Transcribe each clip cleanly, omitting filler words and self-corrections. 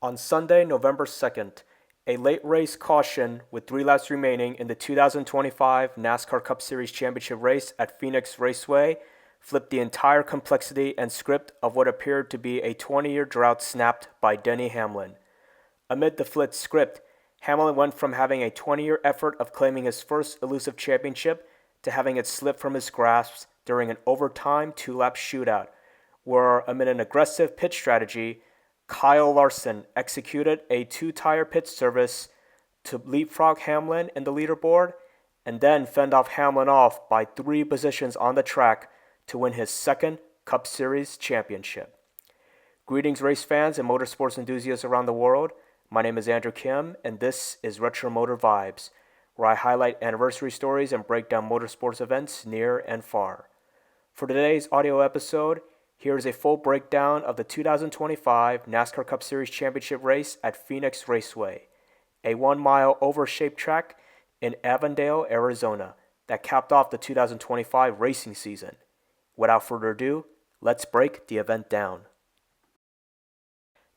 On Sunday, November 2nd, a late race caution with 3 laps remaining in the 2025 NASCAR Cup Series Championship race at Phoenix Raceway flipped the entire complexity and script of what appeared to be a 20-year drought snapped by Denny Hamlin. Amid the flipped script, Hamlin went from having a 20-year effort of claiming his first elusive championship to having it slip from his grasp during an overtime 2-lap shootout, where amid an aggressive pit strategy, Kyle Larson executed a 2-tire pit service to leapfrog Hamlin in the leaderboard and then fend off Hamlin off by 3 positions on the track to win his second Cup Series championship. Greetings race fans and motorsports enthusiasts around the world. My name is Andrew Kim and this is Retro Motor Vibes, where I highlight anniversary stories and break down motorsports events near and far. For today's audio episode, here is a full breakdown of the 2025 NASCAR Cup Series Championship race at Phoenix Raceway, a 1-mile oval-shaped track in Avondale, Arizona, that capped off the 2025 racing season. Without further ado, let's break the event down.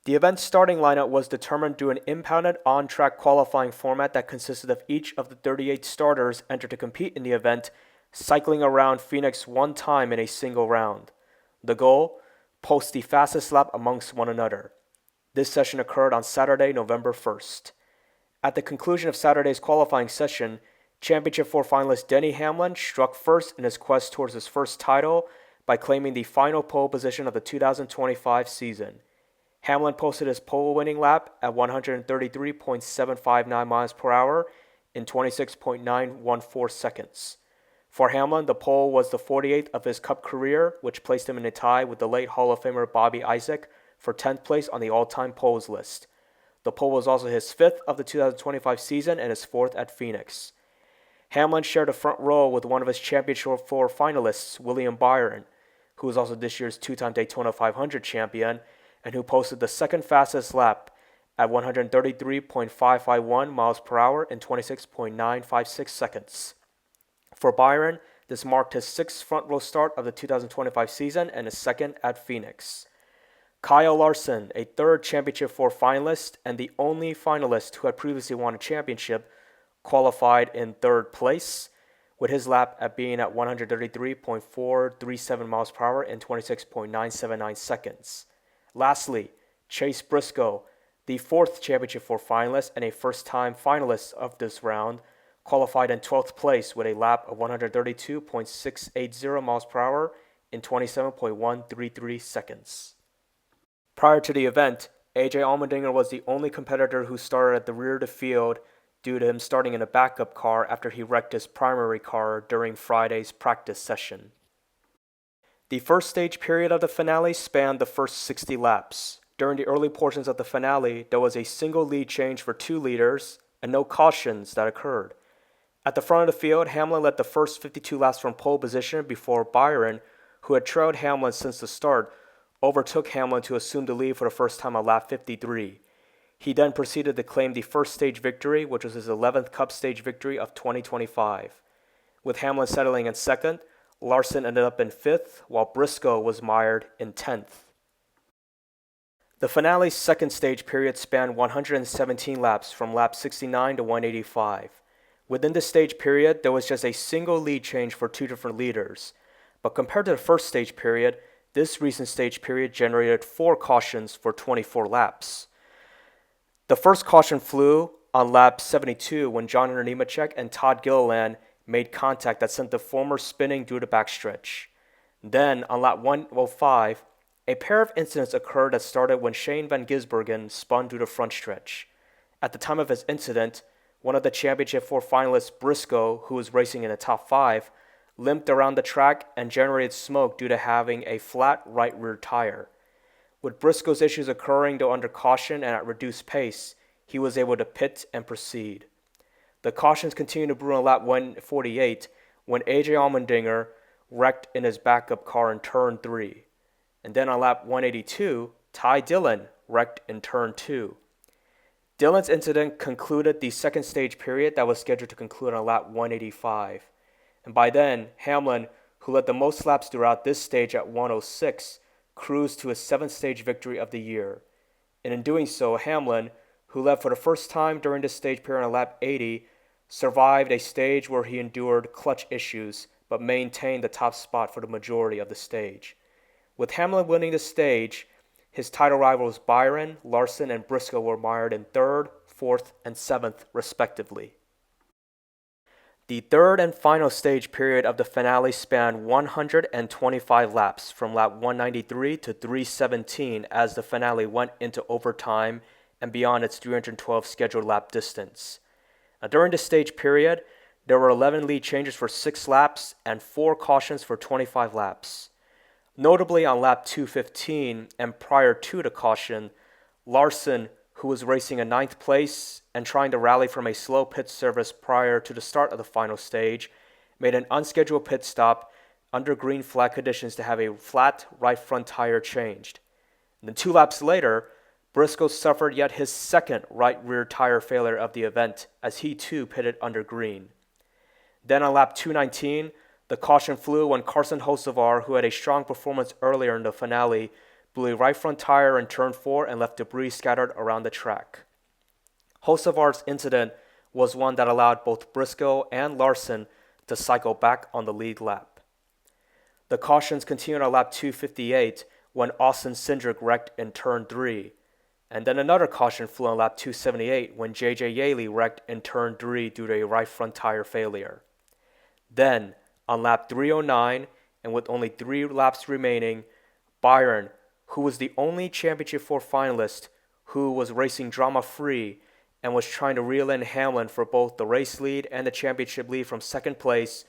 The event's starting lineup was determined through an impounded on-track qualifying format that consisted of each of the 38 starters entered to compete in the event, cycling around Phoenix one time in a single round. The goal? Post the fastest lap amongst one another. This session occurred on Saturday, November 1st. At the conclusion of Saturday's qualifying session, Championship 4 finalist Denny Hamlin struck first in his quest towards his first title by claiming the final pole position of the 2025 season. Hamlin posted his pole-winning lap at 133.759 miles per hour in 26.914 seconds. For Hamlin, the pole was the 48th of his Cup career, which placed him in a tie with the late Hall of Famer Bobby Isaac for 10th place on the all-time poles list. The pole was also his 5th of the 2025 season and his 4th at Phoenix. Hamlin shared a front row with one of his Championship 4 finalists, William Byron, who was also this year's 2-time Daytona 500 champion, and who posted the second fastest lap at 133.551 miles per hour in 26.956 seconds. For Byron, this marked his 6th front row start of the 2025 season and his 2nd at Phoenix. Kyle Larson, a 3rd Championship 4 finalist and the only finalist who had previously won a championship, qualified in 3rd place, with his lap at being at 133.437 miles per hour in 26.979 seconds. Lastly, Chase Briscoe, the 4th Championship 4 finalist and a first-time finalist of this round, qualified in 12th place with a lap of 132.680 miles per hour in 27.133 seconds. Prior to the event, AJ Allmendinger was the only competitor who started at the rear of the field due to him starting in a backup car after he wrecked his primary car during Friday's practice session. The first stage period of the finale spanned the first 60 laps. During the early portions of the finale, there was a single lead change for 2 leaders and no cautions that occurred. At the front of the field, Hamlin led the first 52 laps from pole position before Byron, who had trailed Hamlin since the start, overtook Hamlin to assume the lead for the first time on lap 53. He then proceeded to claim the first stage victory, which was his 11th Cup stage victory of 2025. With Hamlin settling in 2nd, Larson ended up in 5th, while Briscoe was mired in 10th. The finale's 2nd stage period spanned 117 laps from lap 69 to 185. Within this stage period, there was just a single lead change for 2 different leaders. But compared to the first stage period, this recent stage period generated 4 cautions for 24 laps. The first caution flew on lap 72 when John Hunter Nemechek and Todd Gilliland made contact that sent the former spinning through the backstretch. Then, on lap 105, a pair of incidents occurred that started when Shane Van Gisbergen spun through the front stretch. At the time of his incident, one of the Championship 4 finalists, Briscoe, who was racing in the top 5, limped around the track and generated smoke due to having a flat right rear tire. With Briscoe's issues occurring though under caution and at reduced pace, he was able to pit and proceed. The cautions continued to brew on lap 148 when AJ Allmendinger wrecked in his backup car in turn 3. And then on lap 182, Ty Dillon wrecked in turn 2. Dillon's incident concluded the 2nd stage period that was scheduled to conclude on lap 185. And by then, Hamlin, who led the most laps throughout this stage at 106, cruised to his 7th stage victory of the year. and in doing so, Hamlin, who led for the first time during the stage period on lap 80, survived a stage where he endured clutch issues but maintained the top spot for the majority of the stage. With Hamlin winning the stage, his title rivals Byron, Larson, and Briscoe were mired in 3rd, 4th, and 7th, respectively. The third and final stage period of the finale spanned 125 laps from lap 193 to 317 as the finale went into overtime and beyond its 312 scheduled lap distance. Now, during the stage period, there were 11 lead changes for 6 laps and 4 cautions for 25 laps. Notably, on lap 215 and prior to the caution, Larson, who was racing in 9th place and trying to rally from a slow pit service prior to the start of the final stage, made an unscheduled pit stop under green flag conditions to have a flat right front tire changed. And then 2 laps later, Briscoe suffered yet his second right rear tire failure of the event as he too pitted under green. Then on lap 219, the caution flew when Carson Hocevar, who had a strong performance earlier in the finale, blew a right front tire in turn 4 and left debris scattered around the track. Hocevar's incident was one that allowed both Briscoe and Larson to cycle back on the lead lap. The cautions continued on lap 258 when Austin Cindric wrecked in turn 3, and then another caution flew on lap 278 when J.J. Yaley wrecked in turn 3 due to a right front tire failure. Then, on lap 309, and with only 3 laps remaining, Byron, who was the only Championship 4 finalist who was racing drama-free and was trying to reel in Hamlin for both the race lead and the championship lead from 2nd place,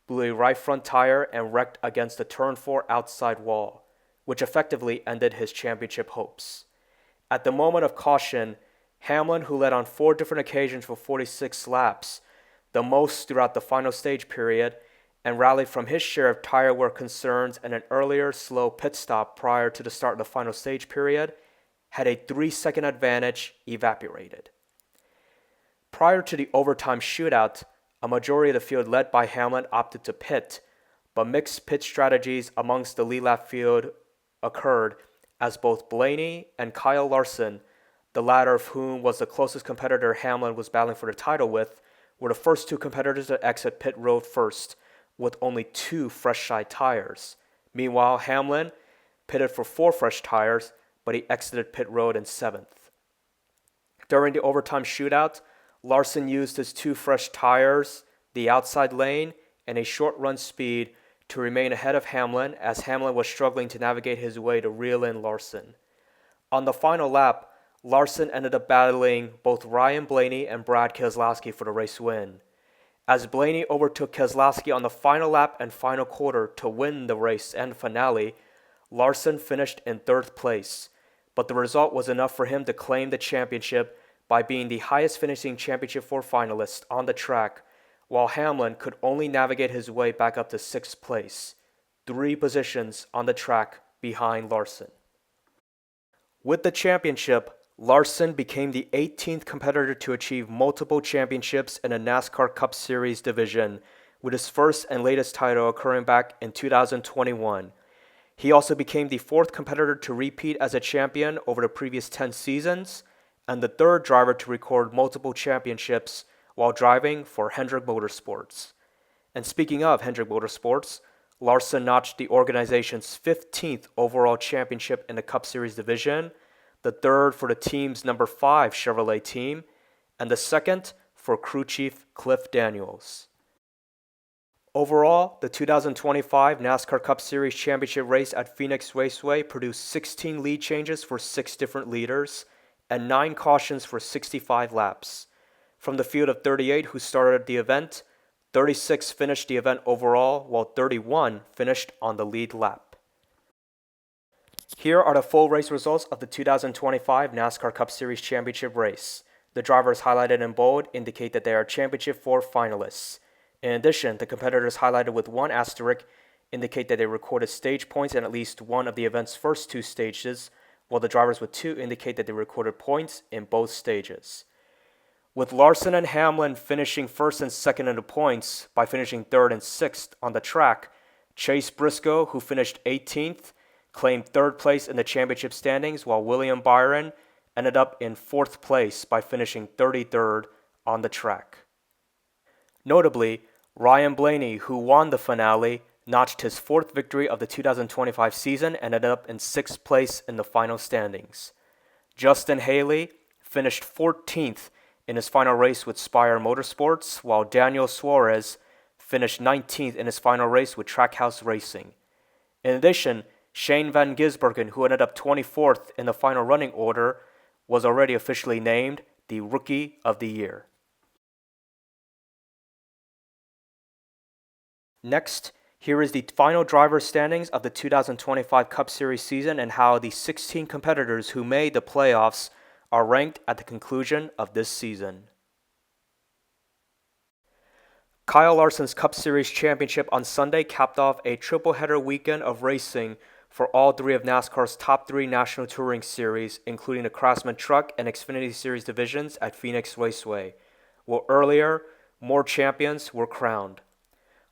blew a right front tire and wrecked against the turn 4 outside wall, which effectively ended his championship hopes. At the moment of caution, Hamlin, who led on 4 different occasions for 46 laps, the most throughout the final stage period, and rallied from his share of tire wear concerns and an earlier slow pit stop prior to the start of the final stage period, had a 3-second advantage evaporated. Prior to the overtime shootout, a majority of the field led by Hamlin opted to pit, but mixed pit strategies amongst the lead lap field occurred as both Blaney and Kyle Larson, the latter of whom was the closest competitor Hamlin was battling for the title with, were the first 2 competitors to exit pit road first, with only 2 fresh side tires. Meanwhile, Hamlin pitted for 4 fresh tires, but he exited pit road in 7th. During the overtime shootout, Larson used his 2 fresh tires, the outside lane, and a short run speed to remain ahead of Hamlin as Hamlin was struggling to navigate his way to reel in Larson. On the final lap, Larson ended up battling both Ryan Blaney and Brad Keselowski for the race win. As Blaney overtook Keselowski on the final lap and final quarter to win the race and finale, Larson finished in 3rd place, but the result was enough for him to claim the championship by being the highest finishing Championship 4 finalist on the track, while Hamlin could only navigate his way back up to 6th place, 3 positions on the track behind Larson. With the championship, Larson became the 18th competitor to achieve multiple championships in a NASCAR Cup Series division, with his first and latest title occurring back in 2021. He also became the 4th competitor to repeat as a champion over the previous 10 seasons, and the 3rd driver to record multiple championships while driving for Hendrick Motorsports. And speaking of Hendrick Motorsports, Larson notched the organization's 15th overall championship in the Cup Series division, the 3rd for the team's number 5 Chevrolet team, and the 2nd for crew chief Cliff Daniels. Overall, the 2025 NASCAR Cup Series Championship race at Phoenix Raceway produced 16 lead changes for 6 different leaders and 9 cautions for 65 laps. From the field of 38 who started the event, 36 finished the event overall, while 31 finished on the lead lap. Here are the full race results of the 2025 NASCAR Cup Series Championship race. The drivers highlighted in bold indicate that they are Championship 4 finalists. In addition, the competitors highlighted with 1 asterisk indicate that they recorded stage points in at least one of the event's first 2 stages, while the drivers with 2 indicate that they recorded points in both stages. With Larson and Hamlin finishing 1st and 2nd in the points by finishing 3rd and 6th on the track, Chase Briscoe, who finished 18th, claimed 3rd place in the championship standings, while William Byron ended up in 4th place by finishing 33rd on the track. Notably, Ryan Blaney, who won the finale, notched his 4th victory of the 2025 season and ended up in 6th place in the final standings. Justin Haley finished 14th in his final race with Spire Motorsports, while Daniel Suarez finished 19th in his final race with Trackhouse Racing. In addition, Shane Van Gisbergen, who ended up 24th in the final running order, was already officially named the Rookie of the Year. Next, here is the final driver standings of the 2025 Cup Series season and how the 16 competitors who made the playoffs are ranked at the conclusion of this season. Kyle Larson's Cup Series championship on Sunday capped off a triple-header weekend of racing for all 3 of NASCAR's top 3 National Touring Series, including the Craftsman Truck and Xfinity Series divisions at Phoenix Raceway, while earlier, more champions were crowned.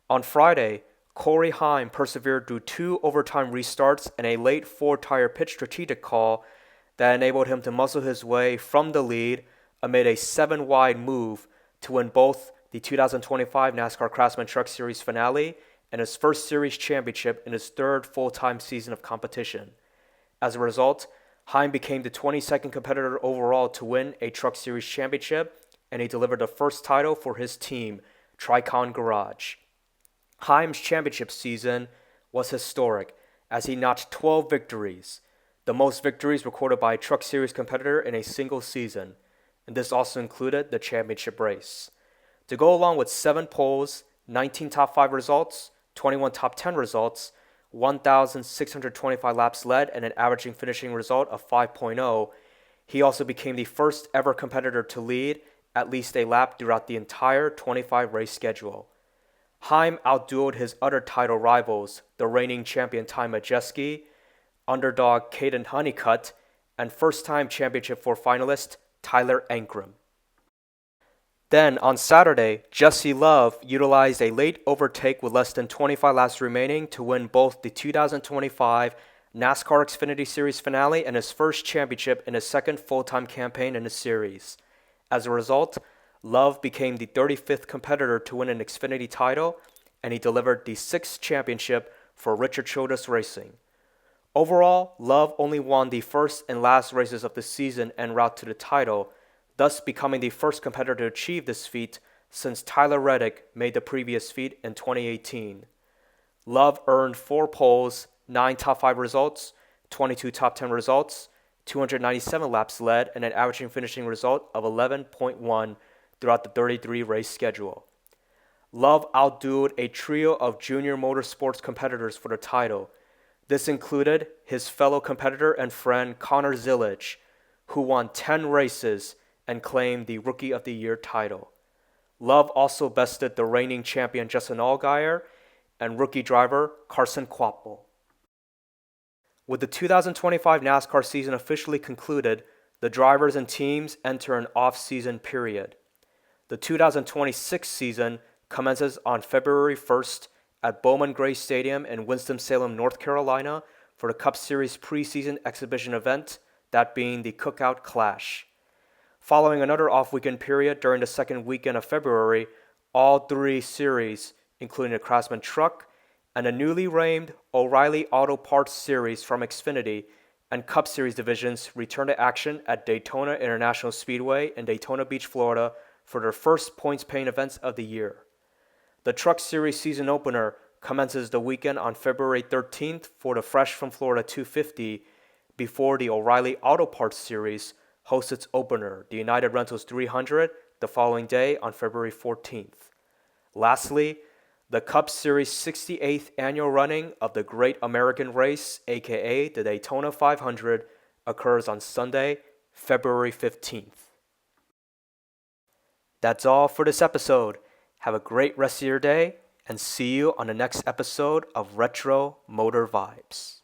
On Friday, Corey Heim persevered through 2 overtime restarts and a late 4-tire pit strategic call that enabled him to muscle his way from the lead amid a 7-wide move to win both the 2025 NASCAR Craftsman Truck Series finale and his first series championship in his 3rd full-time season of competition. As a result, Heim became the 22nd competitor overall to win a Truck Series championship, and he delivered the first title for his team, Tricon Garage. Heim's championship season was historic, as he notched 12 victories, the most victories recorded by a Truck Series competitor in a single season, and this also included the championship race. To go along with 7 poles, 19 top 5 results, 21 top 10 results, 1,625 laps led, and an averaging finishing result of 5.0, he also became the first ever competitor to lead at least a lap throughout the entire 25-race schedule. Heim outdueled his other title rivals, the reigning champion Ty Majeski, underdog Caden Honeycutt, and first-time championship 4 finalist Tyler Ankrum. Then, on Saturday, Jesse Love utilized a late overtake with less than 25 laps remaining to win both the 2025 NASCAR Xfinity Series finale and his first championship in his 2nd full-time campaign in the series. As a result, Love became the 35th competitor to win an Xfinity title, and he delivered the 6th championship for Richard Childress Racing. Overall, Love only won the first and last races of the season en route to the title, thus becoming the first competitor to achieve this feat since Tyler Reddick made the previous feat in 2018. Love earned 4 poles, 9 top 5 results, 22 top 10 results, 297 laps led, and an averaging finishing result of 11.1 throughout the 33-race schedule. Love outdueled a trio of junior motorsports competitors for the title. This included his fellow competitor and friend Connor Zillage, who won 10 races and claimed the Rookie of the Year title. Love also bested the reigning champion Justin Allgaier and rookie driver Carson Kvapil. With the 2025 NASCAR season officially concluded, the drivers and teams enter an off-season period. The 2026 season commences on February 1st at Bowman Gray Stadium in Winston-Salem, North Carolina for the Cup Series preseason exhibition event, that being the Cookout Clash. Following another off-weekend period during the 2nd weekend of February, all 3 series, including the Craftsman Truck and the newly named O'Reilly Auto Parts Series from Xfinity and Cup Series divisions, return to action at Daytona International Speedway in Daytona Beach, Florida for their first points-paying events of the year. The Truck Series season opener commences the weekend on February 13th for the Fresh from Florida 250, before the O'Reilly Auto Parts Series hosts its opener, the United Rentals 300, the following day on February 14th. Lastly, the Cup Series 68th annual running of the Great American Race, aka the Daytona 500, occurs on Sunday, February 15th. That's all for this episode. Have a great rest of your day, and see you on the next episode of Retro Motor Vibes.